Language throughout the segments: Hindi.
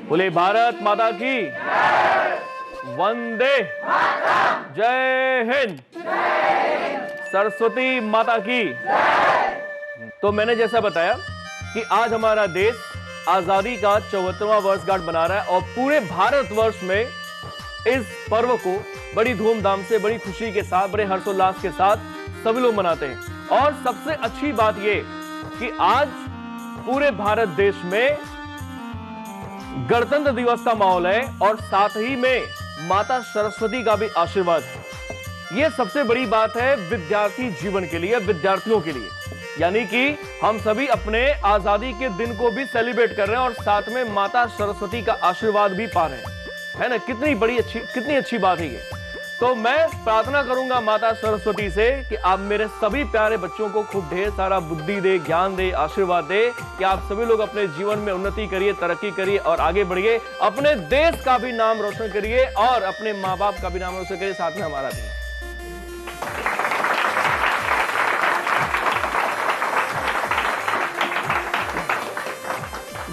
बोले भारत माता की वंदे, जय हिंद, सरस्वती माता की। तो मैंने जैसा बताया कि आज हमारा देश आजादी का 74वां वर्षगांठ मना रहा है और पूरे भारतवर्ष में इस पर्व को बड़ी धूमधाम से, बड़ी खुशी के साथ, बड़े हर्षोल्लास के साथ सभी लोग मनाते हैं। और सबसे अच्छी बात यह कि आज पूरे भारत देश में गणतंत्र दिवस का माहौल है और साथ ही में माता सरस्वती का भी आशीर्वाद है। यह सबसे बड़ी बात है विद्यार्थी जीवन के लिए, विद्यार्थियों के लिए। यानी कि हम सभी अपने आजादी के दिन को भी सेलिब्रेट कर रहे हैं और साथ में माता सरस्वती का आशीर्वाद भी पा रहे हैं, है ना। कितनी अच्छी बात है ये। तो मैं प्रार्थना करूंगा माता सरस्वती से कि आप मेरे सभी प्यारे बच्चों को खूब ढेर सारा बुद्धि दे, ज्ञान दे, आशीर्वाद दे कि आप सभी लोग अपने जीवन में उन्नति करिए, तरक्की करिए और आगे बढ़िए। अपने देश का भी नाम रोशन करिए और अपने माँ बाप का भी नाम रोशन करिए, साथ में हमारा भी।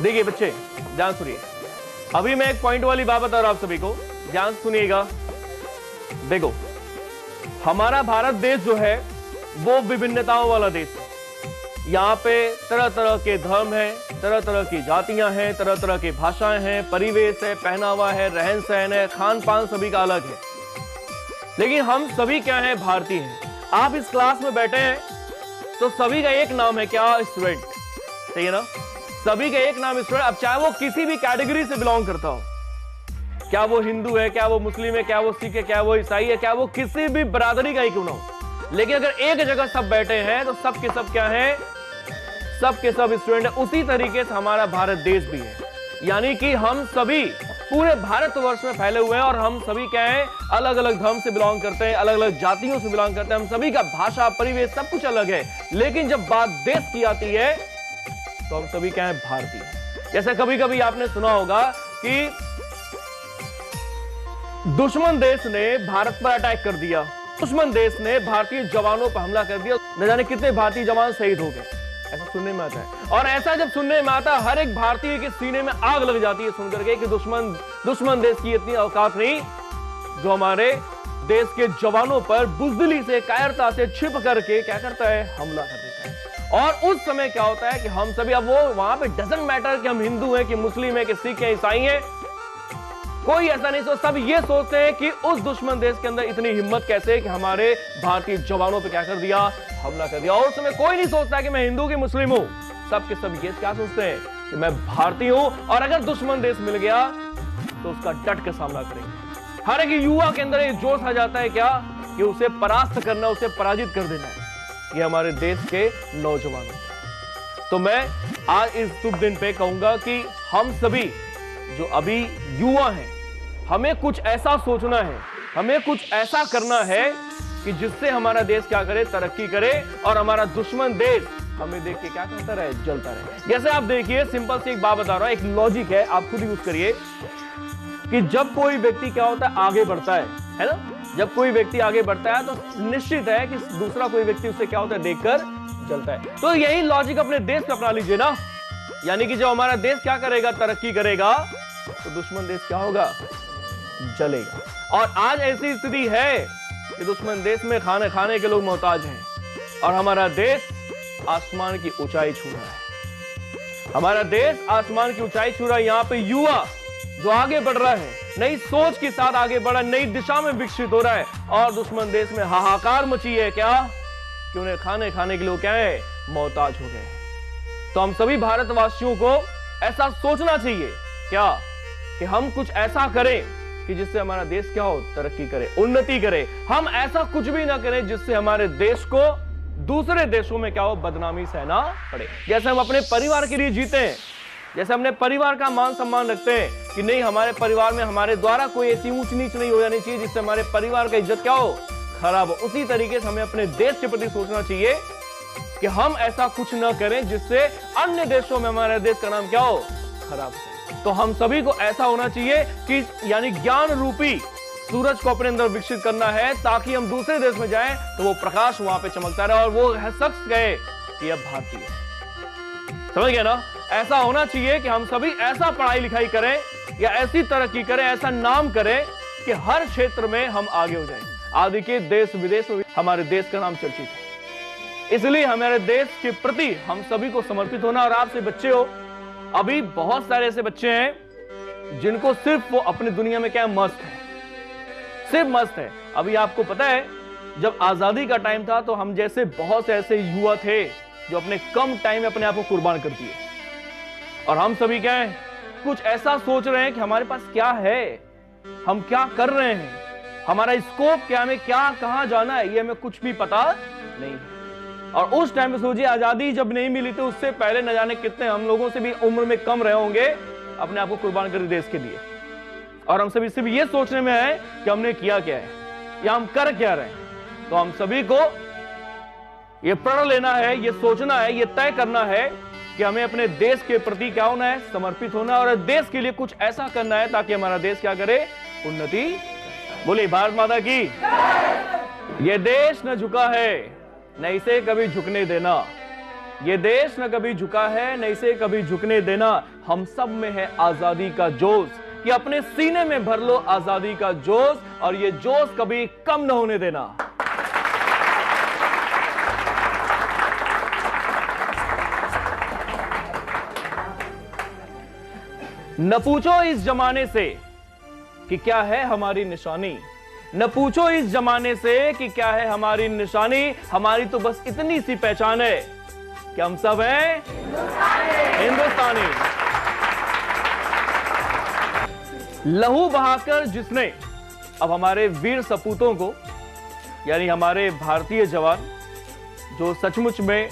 देखिए बच्चे, ध्यान सुनिए। अभी मैं एक पॉइंट वाली बात बता रहा हूं आप सभी को, ध्यान सुनिएगा। देखो, हमारा भारत देश जो है वो विभिन्नताओं वाला देश है। यहाँ पे तरह तरह के धर्म हैं, तरह तरह की जातियां हैं, तरह तरह की भाषाएं हैं, परिवेश है, पहनावा है, रहन सहन है, खान पान सभी का अलग है। लेकिन हम सभी क्या हैं? भारतीय हैं। आप इस क्लास में बैठे हैं तो सभी का एक नाम है, क्या? स्टूडेंट। सही है ना? सभी का एक नाम स्टूडेंट। अब चाहे वो किसी भी कैटेगरी से बिलोंग करता हो, क्या वो हिंदू है, क्या वो मुस्लिम है, क्या वो सिख है, क्या वो ईसाई है, क्या वो किसी भी बरादरी का ही क्यों ना हो, लेकिन अगर एक जगह सब बैठे हैं तो सब के सब क्या हैं? सब के सब स्टूडेंट है। उसी तरीके से हमारा भारत देश भी है। यानी कि हम सभी पूरे भारतवर्ष में फैले हुए हैं और हम सभी क्या हैं? अलग अलग धर्म से बिलोंग करते हैं, अलग अलग जातियों से बिलोंग करते हैं। हम सभी का भाषा, परिवेश सब कुछ अलग है, लेकिन जब बात देश की आती है तो हम सभी क्या हैं? भारतीय। जैसे कभी कभी आपने सुना होगा कि दुश्मन देश ने भारत पर अटैक कर दिया, दुश्मन देश ने भारतीय जवानों पर हमला कर दिया, न जाने कितने भारतीय जवान शहीद हो गए। ऐसा सुनने में आता है। और ऐसा जब सुनने में आता है, हर एक भारतीय के सीने में आग लग जाती है सुनकर के कि दुश्मन देश की इतनी औकात नहीं जो हमारे देश के जवानों पर बुजदिली से, कायरता से छिप करके क्या करता है? हमला कर देता है। और उस समय क्या होता है कि हम सभी, अब वो वहां पे डजंट मैटर कि हम हिंदू हैं कि मुस्लिम है कि सिख है, ईसाई है, कोई ऐसा नहीं सोचता। सब ये सोचते हैं कि उस दुश्मन देश के अंदर इतनी हिम्मत कैसे कि हमारे भारतीय जवानों पे क्या कर दिया? हमला कर दिया। और उस समय कोई नहीं सोचता कि मैं हिंदू की मुस्लिम हूं। सब के सब ये क्या सोचते हैं कि मैं भारतीय हूं और अगर दुश्मन देश मिल गया तो उसका डट के सामना करेंगे। हर एक युवा के अंदर एक जोश आ जाता है क्या? कि उसे परास्त करना, उसे पराजित कर देना है। ये हमारे देश के नौजवानों। तो मैं आज इस शुभ दिन पे कहूंगा कि हम सभी जो अभी युवा हैं, हमें कुछ ऐसा सोचना है, हमें कुछ ऐसा करना है कि जिससे हमारा देश क्या करे? तरक्की करे और हमारा दुश्मन देश हमें देख के क्या करता रहे? जलता रहे। जैसे आप देखिए, सिंपल सी एक बात बता रहा हूं, एक लॉजिक है, आप खुद यूज करिए कि जब कोई व्यक्ति क्या होता है? आगे बढ़ता है ना? जब कोई व्यक्ति आगे बढ़ता है तो निश्चित है कि दूसरा कोई व्यक्ति उससे क्या होता है? देखकर जलता है। तो यही लॉजिक अपने देश में अपना लीजिए ना। यानी कि जब हमारा देश क्या करेगा? तरक्की करेगा तो दुश्मन देश क्या होगा? जलेगा। और आज ऐसी स्थिति है कि दुश्मन देश में खाने के लोग मोहताज हैं और हमारा देश आसमान की ऊंचाई छू रहा है। हमारा देश आसमान की ऊंचाई छू रहा है। यहाँ पे युवा जो आगे बढ़ रहा है, नई सोच के साथ आगे बढ़ा, नई दिशा में विकसित हो रहा है और दुश्मन देश में हाहाकार मची है क्या? कि उन्हें खाने के लोग क्या है? मोहताज हो गए। तो हम सभी भारतवासियों को ऐसा सोचना चाहिए क्या? कि हम कुछ ऐसा करें कि जिससे हमारा देश क्या हो? तरक्की करे, उन्नति करे। हम ऐसा कुछ भी ना करें जिससे हमारे देश को दूसरे देशों में क्या हो? बदनामी सहना पड़े। जैसे हम अपने परिवार के लिए जीते हैं, जैसे हमने परिवार का मान सम्मान रखते हैं कि नहीं, हमारे परिवार में हमारे द्वारा कोई ऐसी ऊंच नीच नहीं हो जानी चाहिए जिससे हमारे परिवार का इज्जत क्या हो? खराब हो। उसी तरीके से हमें अपने देश के प्रति सोचना चाहिए कि हम ऐसा कुछ ना करें जिससे अन्य देशों में हमारे देश का नाम क्या हो? खराब हो। तो हम सभी को ऐसा होना चाहिए कि यानी ज्ञान रूपी सूरज को अपने अंदर विकसित करना है ताकि हम दूसरे देश में जाएं तो वो प्रकाश वहां पे चमकता रहे और वो शख्स कहे कि अब भारतीय। समझ गए ना? ऐसा होना चाहिए कि हम सभी ऐसा पढ़ाई लिखाई करें या ऐसी तरक्की करें, ऐसा नाम करें कि हर क्षेत्र में हम आगे हो जाएं। आदि के देश विदेश में हमारे देश का नाम चर्चित है। इसलिए हमारे देश के प्रति हम सभी को समर्पित होना। और आपसे बच्चे हो, अभी बहुत सारे ऐसे बच्चे हैं जिनको सिर्फ वो अपनी दुनिया में क्या मस्त है, सिर्फ मस्त है। अभी आपको पता है जब आजादी का टाइम था तो हम जैसे बहुत से ऐसे युवा थे जो अपने कम टाइम में अपने आप को कुर्बान कर दिए। और हम सभी क्या है, कुछ ऐसा सोच रहे हैं कि हमारे पास क्या है, हम क्या कर रहे हैं, हमारा स्कोप क्या, हमें क्या कहां जाना है, ये हमें कुछ भी पता नहीं। और उस टाइम पे सोचिए, आजादी जब नहीं मिली थी उससे पहले न जाने कितने हम लोगों से भी उम्र में कम रहे होंगे अपने आप को कुर्बान कर देश के लिए। और हम सभी सिर्फ ये सोचने में है कि हमने किया क्या है या हम कर क्या रहे हैं। तो हम सभी को ये प्रण लेना है, ये सोचना है, ये तय करना है कि हमें अपने देश के प्रति क्या होना है, समर्पित होना, और देश के लिए कुछ ऐसा करना है ताकि हमारा देश क्या करे, उन्नति। बोलिए भारत माता की। ये देश न झुका है, न इसे कभी झुकने देना। ये देश न कभी झुका है, न इसे कभी झुकने देना। हम सब में है आजादी का जोश, कि अपने सीने में भर लो आजादी का जोश, और ये जोश कभी कम न होने देना। न पूछो इस जमाने से कि क्या है हमारी निशानी, न पूछो इस जमाने से कि क्या है हमारी निशानी। हमारी तो बस इतनी सी पहचान है कि हम सब हैं हिंदुस्तानी। लहू बहाकर जिसने अब हमारे वीर सपूतों को, यानी हमारे भारतीय जवान जो सचमुच में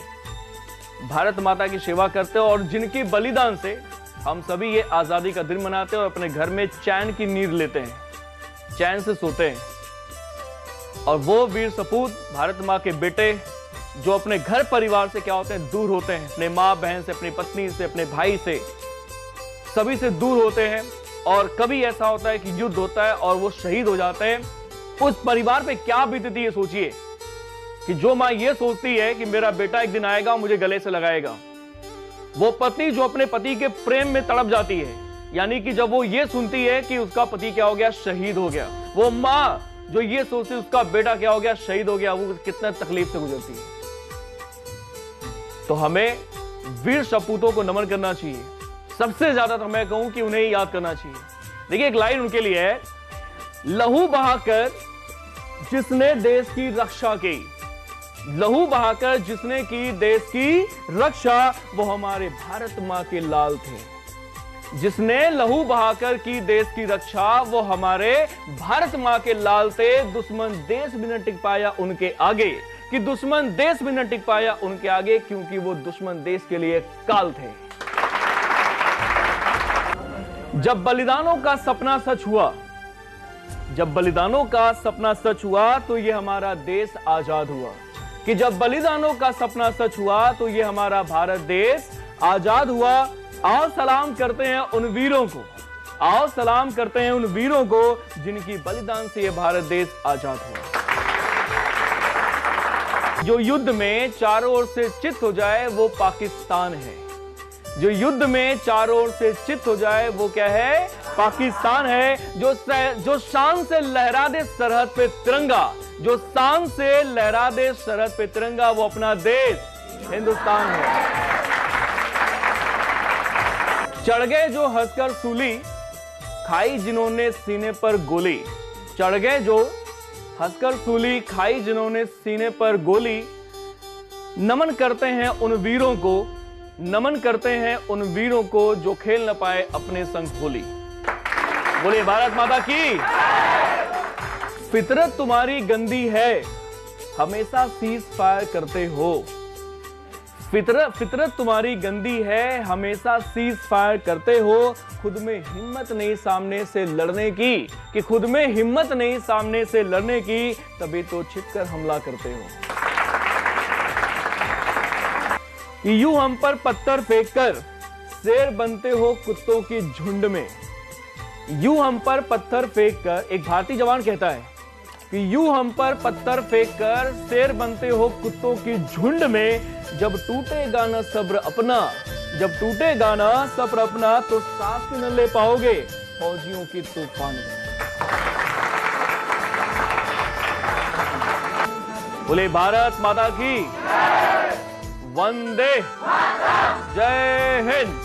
भारत माता की सेवा करते हैं और जिनकी बलिदान से हम सभी ये आजादी का दिन मनाते हैं और अपने घर में चैन की नींद लेते हैं, चैन से सोते हैं। और वो वीर सपूत भारत माँ के बेटे जो अपने घर परिवार से क्या होते हैं, दूर होते हैं, अपने माँ बहन से, अपनी पत्नी से, अपने भाई से, सभी से दूर होते हैं। और कभी ऐसा होता है कि युद्ध होता है और वो शहीद हो जाते हैं। उस परिवार पे क्या बीतती है सोचिए, कि जो माँ ये सोचती है कि मेरा बेटा एक दिन आएगा मुझे गले से लगाएगा। वो पत्नी जो अपने पति के प्रेम में तड़प जाती है, यानी कि जब वो ये सुनती है कि उसका पति क्या हो गया, शहीद हो गया। वो माँ जो ये सोचती है उसका बेटा क्या हो गया, शहीद हो गया, वो कितना तकलीफ से गुजरती है। तो हमें वीर सपूतों को नमन करना चाहिए। सबसे ज्यादा तो मैं कहूं कि उन्हें याद करना चाहिए। देखिए एक लाइन उनके लिए है, लहू बहाकर जिसने देश की रक्षा की, लहू बहाकर जिसने की देश की रक्षा, वो हमारे भारत मां के लाल थे। जिसने लहू बहाकर की देश की रक्षा, वो हमारे भारत मां के लाल थे। दुश्मन देश भी न टिक पाया उनके आगे, कि दुश्मन देश भी न टिक पाया उनके आगे, क्योंकि वो दुश्मन देश के लिए काल थे। जब बलिदानों का सपना सच हुआ, जब बलिदानों का सपना सच हुआ तो ये हमारा देश आजाद हुआ। कि जब बलिदानों का सपना सच हुआ तो ये हमारा भारत देश आजाद हुआ। आओ सलाम करते हैं उन वीरों को, आओ सलाम करते हैं उन वीरों को जिनकी बलिदान से ये भारत देश आजाद हुआ। जो युद्ध में चारों ओर से चित हो जाए वो पाकिस्तान है। जो युद्ध में चारों ओर से चित हो जाए वो क्या है, पाकिस्तान है। जो शान से लहरा दे सरहद पे तिरंगा, जो शान से लहरा दे सरहद पे तिरंगा, वो अपना देश हिंदुस्तान है। चढ़ गए जो हंसकर सूली, खाई जिन्होंने सीने पर गोली। चढ़ गए जो हंसकर सूली, खाई जिन्होंने सीने पर गोली। नमन करते हैं उन वीरों को, नमन करते हैं उन वीरों को जो खेल न पाए अपने संग होली। बोलिए भारत माता की। फितरत तुम्हारी गंदी है, हमेशा सीज फायर करते हो। फितरत तुम्हारी गंदी है, हमेशा सीज फायर करते हो। खुद में हिम्मत नहीं सामने से लड़ने की, कि खुद में हिम्मत नहीं सामने से लड़ने की, तभी तो छिपकर हमला करते हो। यूं हम पर पत्थर फेंककर शेर बनते हो कुत्तों की झुंड में। यूं हम पर पत्थर फेंककर, एक भारतीय जवान कहता है कि यूं हम पर पत्थर फेंककर शेर बनते हो कुत्तों की झुंड में। जब टूटेगा ना सब्र अपना, जब टूटेगा ना सब्र अपना, तो सांस भी न ले पाओगे। फौजियों की तूफान गरज। बोले भारत माता की वंदे जय हिंद।